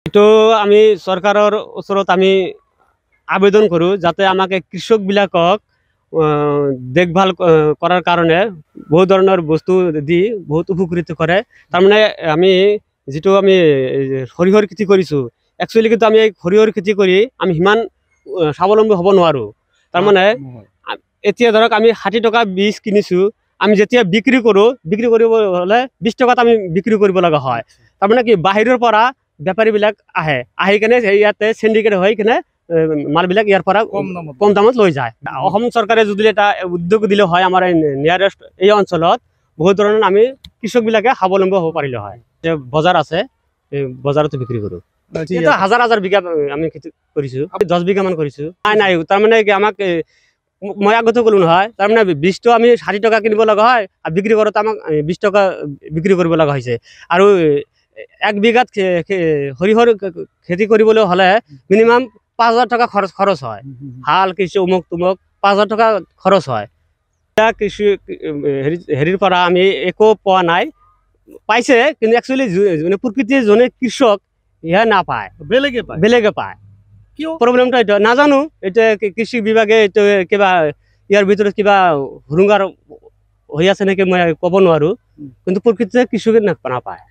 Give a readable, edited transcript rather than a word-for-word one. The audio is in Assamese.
তো আমি সৰকাৰেৰ ওচৰত আমি আবেদন কৰো যাতে আমাকে কৃষক বিলাকক দেখভাল করার কারণে বহু ধরনের বস্তু দি বহুত উপকৃত করে। তার মানে আমি যেটো আমি সৰিয়হৰ খেতি কৰিছো একচুয়ালি কিন্তু আমি সৰিয়হৰ খেতি কৰি আমি সিমান স্বাৱলম্বী হ'ব নোৱাৰো। তাৰ মানে এতিয়া ধৰক আমি 60 টকা বীজ কিনিছো, আমি যেতিয়া বিক্ৰি কৰিব হলে 20 টকাত আমি বিক্ৰি কৰিব লগা হয়। তাৰ মানে কি বাহিৰৰ পৰা বেপাৰী বিলাক আহি কেনে ইয়াতে সিন্ডিকেট হৈ কেনে মালবিলাক ইয়াৰ পৰা কম দামত লৈ যায়। অসম চৰকাৰে যদি এটা উদ্যোগ দিলে হয় আমাৰ নিয়াৰেষ্ট এই অঞ্চলত বহুত ধৰণৰ আমি কৃষক বিলাকে স্বাৱলম্বী হ'ব পাৰিলে হয়। যে বজাৰ আছে এই বজাৰতো বিক্ৰি কৰো। এটা হাজাৰ বিঘা আমি খেতি কৰিছো, 10 বিঘা মান কৰিছো। নাই তাৰমানে কি আমাক মই আগতে ক'লো নহয়, তাৰমানে বীজটো আমি 60 টকা কিনিব লগা হয় আৰু বিক্ৰি কৰোঁতে আমাক 20 টকা বিক্ৰি কৰিব লগা হৈছে। আৰু 1 বিঘাত সৰিয়হৰ খেতি কৰিবলৈ হলে মিনিমাম 5,000 টকা খৰচ হয়। হাল কিছু উমুক তুমুক 5,000 টকা খৰচ হয়। কৃষি হেৰিৰ পৰা আমি একো পোৱা নাই, পাইছে কিন্তু একচুয়ালি প্রকৃতির জনে কৃষক ইহা নাপায়, বেলেগে পায়। প্রবলেমটা এটা নাজানো, এটা কৃষি বিভাগে এটা কিবা ইয়ার ভিতরে কিবা হুৰুঙ্গাৰ হৈ আছে নাকি মই ক'ব নোৱাৰো, কিন্তু প্ৰকৃতিতে কৃষকে নাপায়।